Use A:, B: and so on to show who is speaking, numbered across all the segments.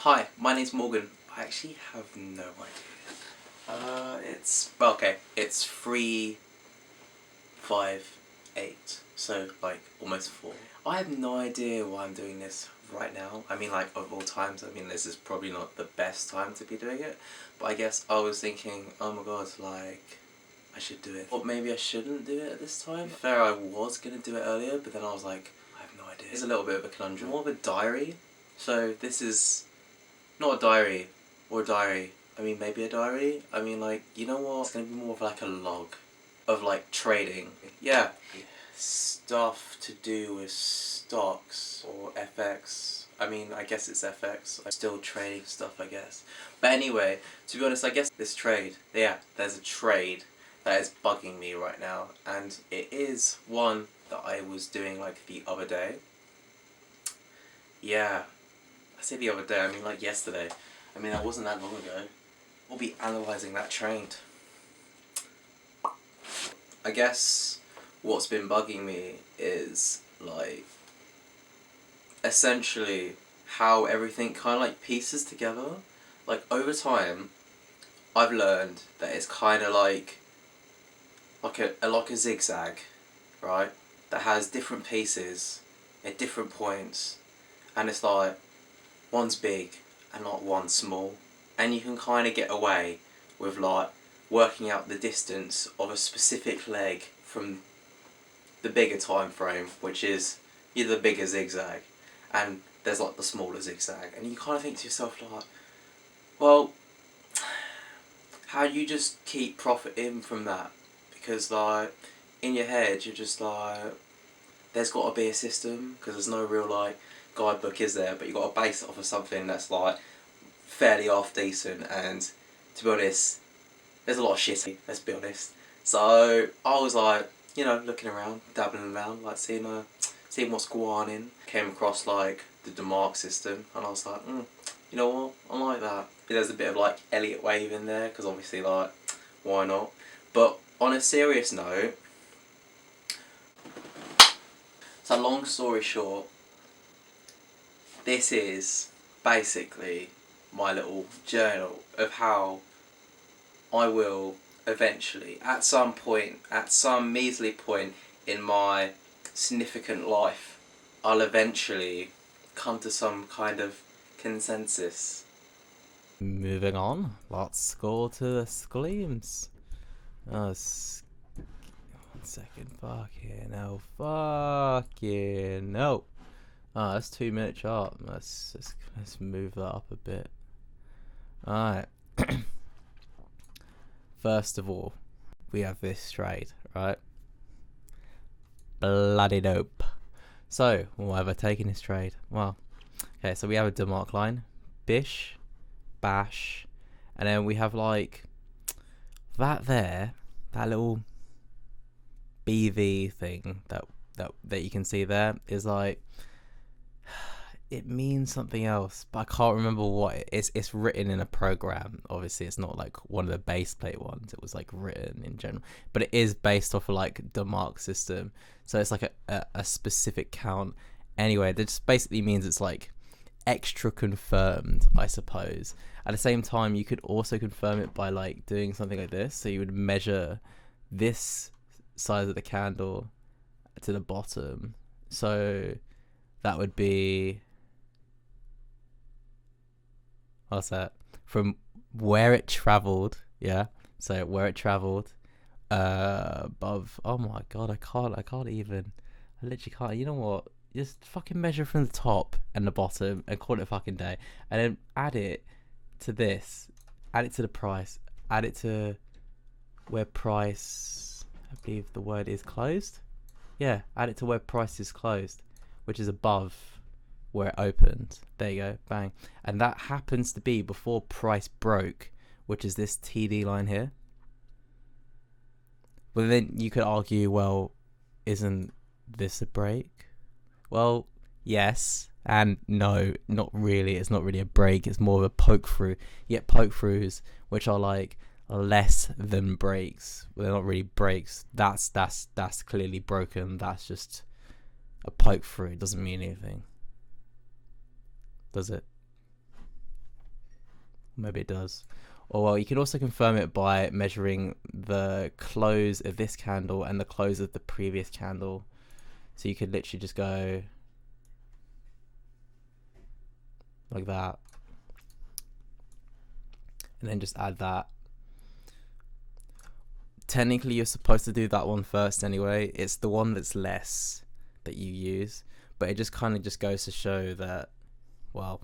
A: Hi, my name's Morgan. I actually have no idea. It's 3:58, so like almost 4. I have no idea why I'm doing this right now. I mean, like, of all times, I mean, this is probably not the best time to be doing it, but I guess I was thinking, oh my god, like, I should do it. Or maybe I shouldn't do it at this time. Fair, I was gonna do it earlier, but then I was like, I have no idea. It's a little bit of a conundrum. More of a diary. So this is not a diary, or a diary. I mean, maybe a diary. I mean, like, you know what? It's gonna be more of like a log of like trading. Yeah. Stuff to do with stocks or FX. I mean, I guess it's FX. I'm still trading stuff, I guess. But anyway, to be honest, I guess this trade, yeah, there's a trade that is bugging me right now. And it is one that I was doing like the other day. Yeah. I say the other day, I mean like yesterday. I mean, that wasn't that long ago. We'll be analysing that trade. I guess what's been bugging me is like essentially how everything kind of like pieces together. Like over time, I've learned that it's kind of like a zigzag, right? That has different pieces at different points, and it's like one's big and not one small, and you can kind of get away with like working out the distance of a specific leg from the bigger time frame, which is either the bigger zigzag and there's like the smaller zigzag, and you kind of think to yourself like, well, how do you just keep profiting from that? Because like in your head you're just like, there's got to be a system, because there's no real like guidebook, is there? But you got to base it off of something that's like fairly half decent, and to be honest, there's a lot of shit, let's be honest. So I was like, you know, looking around, dabbling around, like seeing what's going on. Came across like the Demark system, and I was like, you know what, I like that. There's a bit of like Elliott wave in there, because obviously like, why not? But on a serious note, so long story short, this is basically my little journal of how I will eventually, at some point, at some measly point in my significant life, I'll eventually come to some kind of consensus.
B: Moving on, let's go to the screams. One second, fucking no. That's 2 minute chart. Let's move that up a bit. Alright. First of all, we have this trade, right? Bloody dope. So, why have I taken this trade? Well, okay, so we have a Demark line, bish, bash, and then we have like that there, that little BV thing that you can see there is like, it means something else, but I can't remember what it is. It's written in a program. Obviously, it's not like one of the base plate ones. It was like written in general, but it is based off of like Demark system. So it's like a specific count. Anyway, that just basically means it's like extra confirmed, I suppose. At the same time, you could also confirm it by like doing something like this. So you would measure this size of the candle to the bottom. So that would be, what's that? From where it traveled, yeah. So where it traveled, above. Oh my god, I can't even. I literally can't. You know what? Just fucking measure from the top and the bottom and call it a fucking day, and then add it to this, add it to the price, add it to where price, I believe the word is closed. Yeah, add it to where price is closed, which is above where it opened. There you go, bang. And that happens to be before price broke, which is this TD line here. Well, then you could argue, well, isn't this a break? Well, yes and no, not really. It's not really a break. It's more of a poke through. Yet poke throughs, which are like less than breaks, well, they're not really breaks. That's clearly broken. That's just a poke through. It doesn't mean anything, does it? Maybe it does. Or well, you can also confirm it by measuring the close of this candle and the close of the previous candle. So you could literally just go like that, and then just add that. Technically, you're supposed to do that one first anyway. It's the one that's less that you use, but it just kind of just goes to show that, well,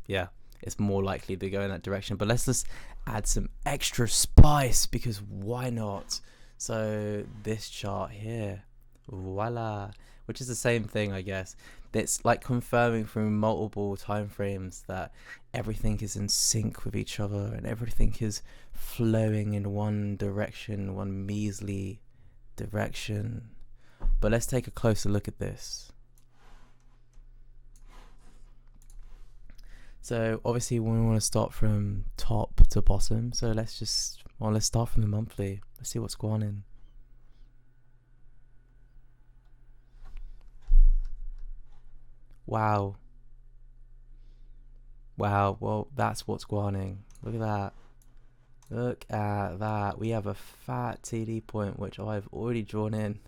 B: yeah, it's more likely to go in that direction. But let's just add some extra spice, because why not? So this chart here, voila, which is the same thing, I guess. It's like confirming through multiple time frames that everything is in sync with each other and everything is flowing in one direction, one measly direction. But let's take a closer look at this. So obviously we want to start from top to bottom. So let's start from the monthly. Let's see what's going on. Wow. Well, that's what's going on. Look at that. Look at that. We have a fat TD point, which I've already drawn in.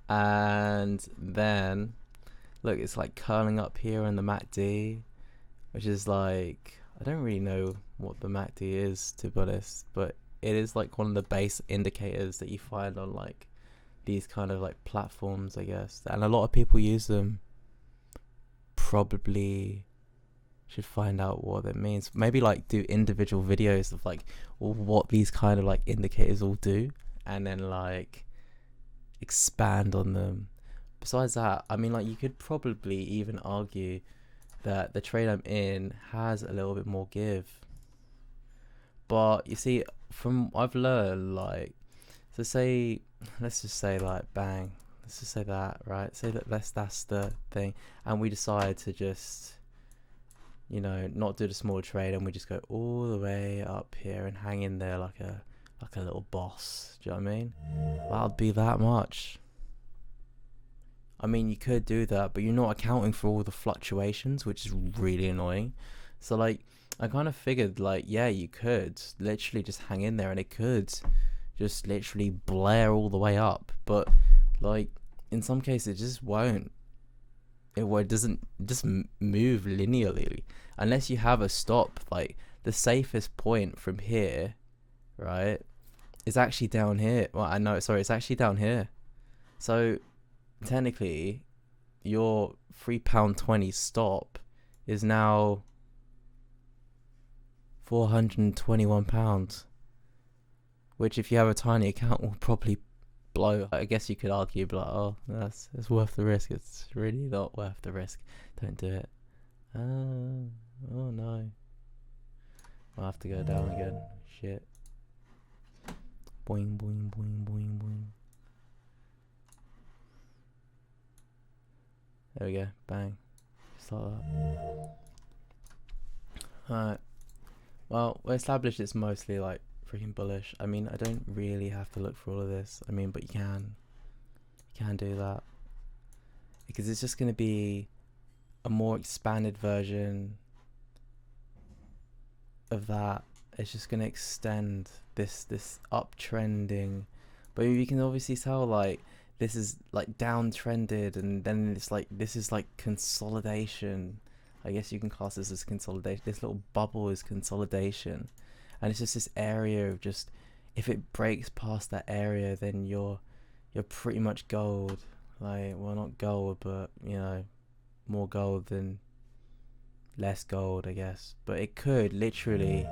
B: And then, look, it's like curling up here in the MACD, which is like, I don't really know what the MACD is, to be honest, but it is like one of the base indicators that you find on like these kind of like platforms, I guess. And a lot of people use them. Probably should find out what that means. Maybe like do individual videos of like what these kind of like indicators all do, and then like expand on them. Besides that, I mean, like, you could probably even argue that the trade I'm in has a little bit more give. But you see, from I've learned, like, so say, let's just say like bang, let's just say that, right? Say that that's the thing, and we decide to just, you know, not do the small trade, and we just go all the way up here and hang in there like a little boss. Do you know what I mean? That'll be that much. I mean, you could do that, but you're not accounting for all the fluctuations, which is really annoying. So like, I kind of figured like, yeah, you could literally just hang in there and it could just literally blare all the way up, but like in some cases it just won't. It doesn't just move linearly unless you have a stop. Like the safest point from here, right, is actually down here. Well, I know, sorry, it's actually down here. So technically your £3.20 stop is now £421, which if you have a tiny account will probably blow. I guess you could argue, but like, oh, it's worth the risk. It's really not worth the risk. Don't do it. Oh no, I'll have to go down again. Shit. Boing boing boing boing boing. There we go. Bang. Start that. Alright. Well, we established it's mostly like freaking bullish. I mean, I don't really have to look for all of this. I mean, but you can do that, because it's just going to be a more expanded version of that. It's just going to extend this uptrending, but you can obviously tell like this is like downtrended, and then it's like this is like consolidation. I guess you can class this as consolidation. This little bubble is consolidation, and it's just this area of just, if it breaks past that area, then you're pretty much gold. Like, well, not gold, but you know, more gold than less gold, I guess. But it literally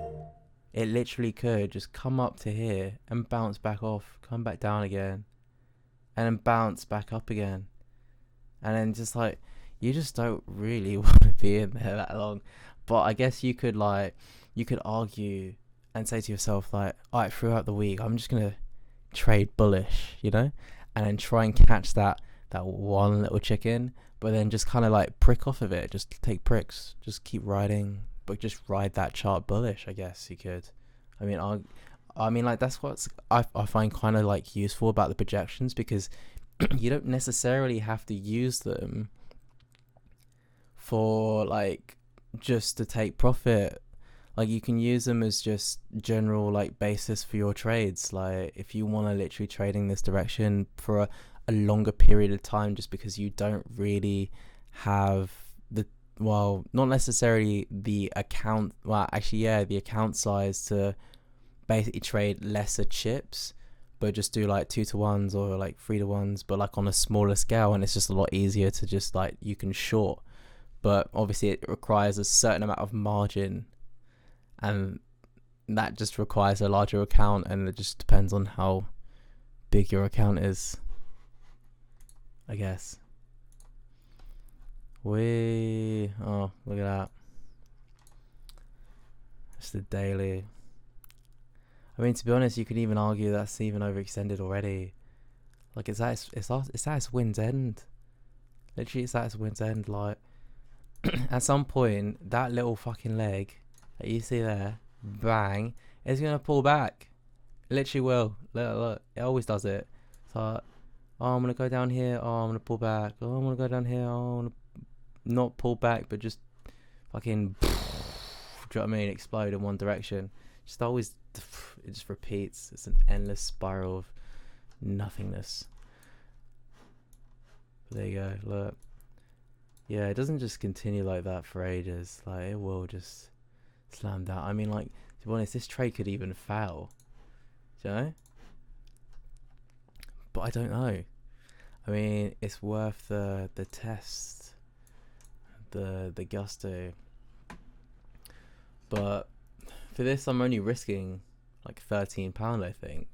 B: could just come up to here and bounce back off, come back down again, and then bounce back up again, and then just like, you just don't really want to be in there that long. But I guess you could argue and say to yourself like, all right, throughout the week I'm just gonna trade bullish, you know, and then try and catch that one little chicken, but then just kind of like prick off of it, just take pricks, just keep riding, but just ride that chart bullish. I guess you could. I mean like, that's what I find kind of like useful about the projections, because you don't necessarily have to use them for like just to take profit. Like you can use them as just general like basis for your trades. Like if you want to literally trade in this direction for a longer period of time, just because you don't really have the, well, not necessarily the account, well actually yeah, the account size to basically trade lesser chips, but just do like 2-to-1s or like 3-to-1s, but like on a smaller scale, and it's just a lot easier to just like, you can short, but obviously it requires a certain amount of margin, and that just requires a larger account, and it just depends on how big your account is, I guess. Oh, look at that. It's the daily. I mean, to be honest, you could even argue that's even overextended already. Like, it's at its wind's end. Literally, it's at its wind's end. Like, at some point, that little fucking leg that you see there, bang, it's gonna pull back. It literally will. Look, it always does it. So, oh, I'm gonna go down here. Oh, I'm gonna pull back. Oh, I'm gonna go down here. Oh, I'm gonna not pull back, but just fucking, do you know what I mean? Explode in one direction. Just always, it just repeats. It's an endless spiral of nothingness. But there you go. Look. Yeah, it doesn't just continue like that for ages. Like, it will just slam down. I mean, like, to be honest, this trade could even fail. Do you know? But I don't know. I mean, it's worth the test, the gusto. But for this, I'm only risking like £13, I think.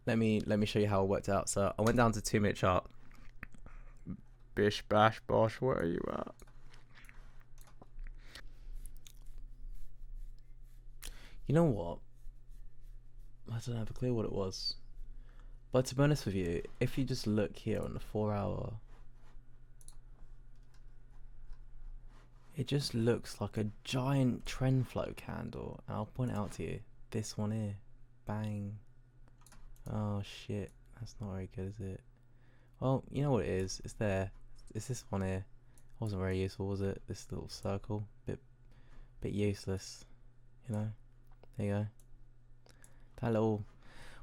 B: Let me show you how it worked out. So I went down to 2-minute chart. Bish bash bosh, where are you at? You know what? I don't have a clue what it was. But to be honest with you, if you just look here on the 4-hour, it just looks like a giant trend flow candle. And I'll point it out to you. This one here. Bang. Oh shit. That's not very good, is it? Well, you know what it is. It's there. It's this one here. Wasn't very useful, was it? This little circle. Bit useless. You know? There you go. That little...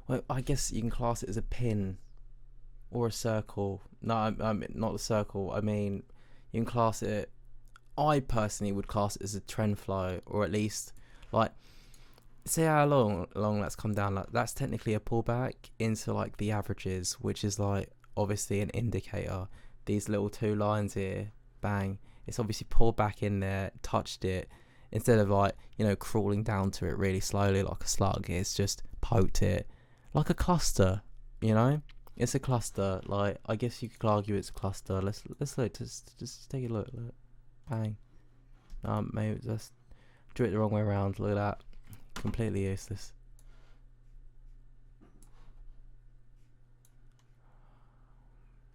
B: Well, I guess you can class it as a pin. Or a circle. No, I mean, not the circle. I mean, you can class it... I personally would class it as a trend flow, or at least, like, see how long that's come down. Like, that's technically a pullback into like the averages, which is like obviously an indicator. These little 2 lines here, bang, it's obviously pulled back in there, touched it, instead of like, you know, crawling down to it really slowly like a slug. It's just poked it like a cluster, you know. It's a cluster. Like, I guess you could argue it's a cluster. Let's look. Just take a look. Bang. Maybe just drew it the wrong way around. Look at that. Completely useless.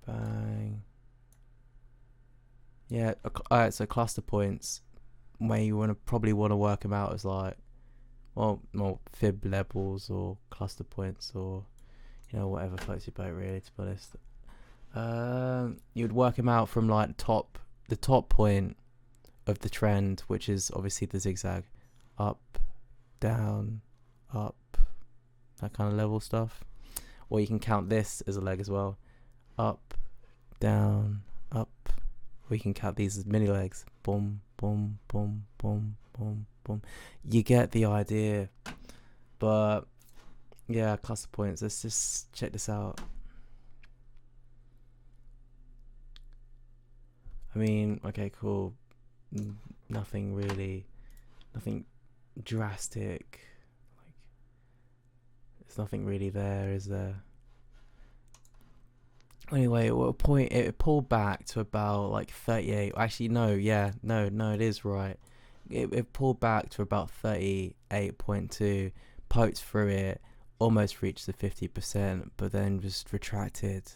B: Bang. Yeah. Alright. So cluster points, where you probably want to work them out as like, well, fib levels or cluster points, or you know, whatever floats your boat, really. To be honest. You'd work them out from like the top point of the trend, which is obviously the zigzag, up, down, up, that kind of level stuff. Or you can count this as a leg as well, up, down, up. Or you can count these as mini legs, boom, boom, boom, boom, boom, boom. You get the idea. But yeah, cluster points. Let's just check this out. I mean, okay, cool. Nothing drastic. Like, there's nothing really there, is there? Anyway, at a point it pulled back to about like 38. Actually, no, it is right. It pulled back to about 38.2, poked through it, almost reached the 50%, but then just retracted.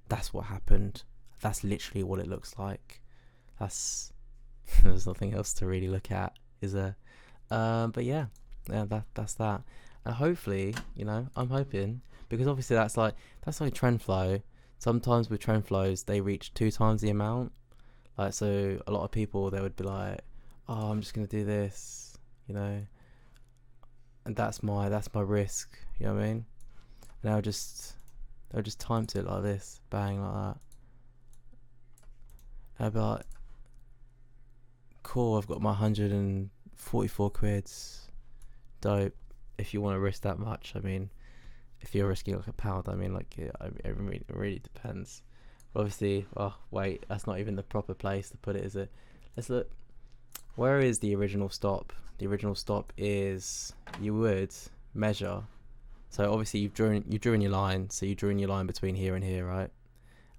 B: That's what happened. That's literally what it looks like. There's nothing else to really look at, is there? But yeah, that's that. And hopefully, you know, I'm hoping, because obviously that's like trend flow. Sometimes with trend flows, they reach 2 times the amount. Like, so a lot of people, they would be like, oh, I'm just gonna do this, you know, and that's my risk, you know what I mean? And they'll just time to it like this, bang, like that. And I'd be like, cool, I've got my 144 quids, dope. If you want to risk that much, I mean, if you're risking like £1, I mean, like, it really depends. But obviously, oh wait, that's not even the proper place to put it, is it? Let's look. Where is the original stop? The original stop is, you would measure. So obviously you've drawn your line. So you drew in your line between here and here, right?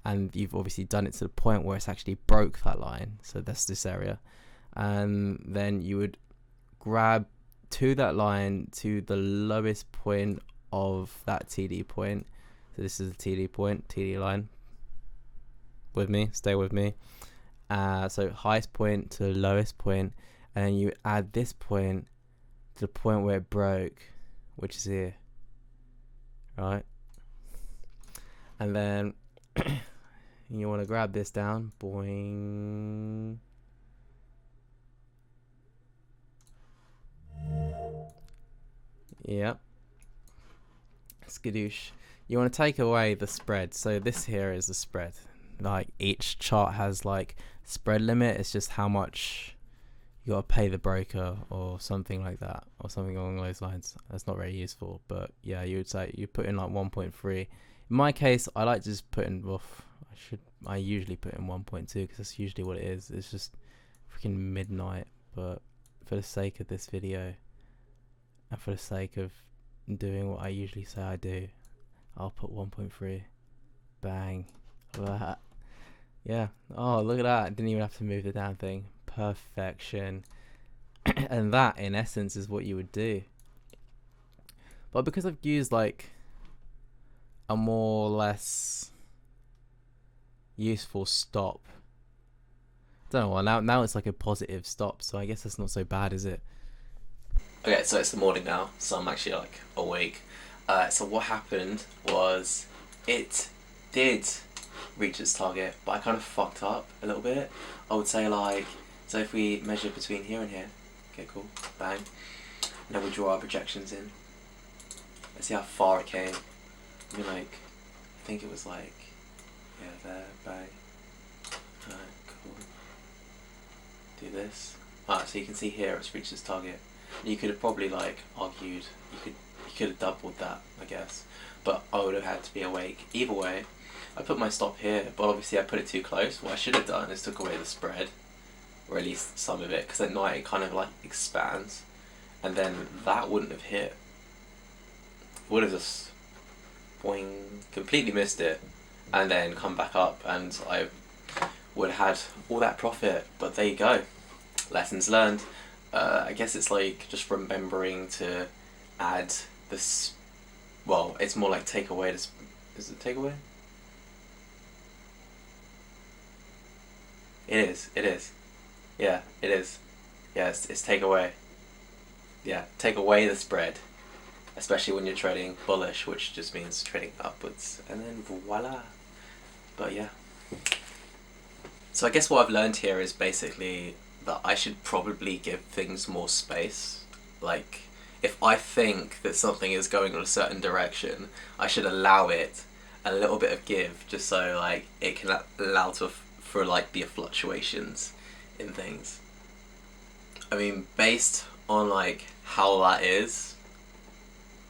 B: And you've obviously done it to the point where it's actually broke that line. So that's this area. And then you would grab to that line to the lowest point of that TD point. So this is the TD point, TD line. With me, stay with me. So highest point to lowest point, and then you add this point to the point where it broke, which is here, right? And then you want to grab this down, boing. Yep. Skadoosh. You want to take away the spread. So this here is the spread. Like, each chart has like spread limit. It's just how much you gotta pay the broker or something like that, or something along those lines. That's not very useful, but yeah, you would say you put in like 1.3. In my case, I like to just put in, well, I usually put in 1.2 because that's usually what it is. It's just freaking midnight, but for the sake of this video and for the sake of doing what I usually say I do, I'll put 1.3. Bang. Look at that. Yeah. Oh, look at that. I didn't even have to move the damn thing. Perfection. And that, in essence, is what you would do. But because I've used like a more or less useful stop, I don't know. Well, now it's like a positive stop, so I guess that's not so bad, is it?
A: Okay, so it's the morning now, so I'm actually like awake. So what happened was, it did reach its target, but I kind of fucked up a little bit. I would say, like, so if we measure between here and here, okay, cool, bang, and then we draw our projections in. Let's see how far it came. I mean, like, I think it was like, yeah, there, bang. Alright, cool. Do this. Alright, so you can see here it's reached its target. And you could have probably like argued you could have doubled that, I guess, but I would have had to be awake. Either way, I put my stop here, but obviously I put it too close. What I should have done is took away the spread, or at least some of it, because at night it kind of like expands, and then that wouldn't have hit. Would have just boing, completely missed it, and then come back up, and I would have had all that profit. But there you go, lessons learned. I guess it's like just remembering to add this. Well, it's more like take away this. Is it take away? It is. Yeah, it is. Yeah, it's take away. Yeah, take away the spread. Especially when you're trading bullish, which just means trading upwards. And then voila. But yeah. So I guess what I've learned here is basically that I should probably give things more space. Like, if I think that something is going in a certain direction, I should allow it a little bit of give, just so like it can allow for like the fluctuations in things. I mean, based on like how that is,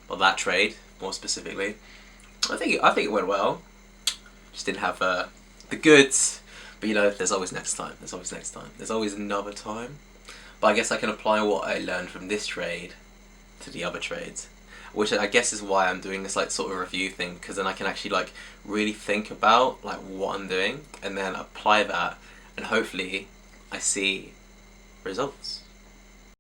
A: or that trade more specifically, I think it went well. Just didn't have the goods, but you know, there's always next time. There's always next time. There's always another time. But I guess I can apply what I learned from this trade to the other trades, which I guess is why I'm doing this like sort of review thing, because then I can actually like really think about like what I'm doing and then apply that, and hopefully I see results.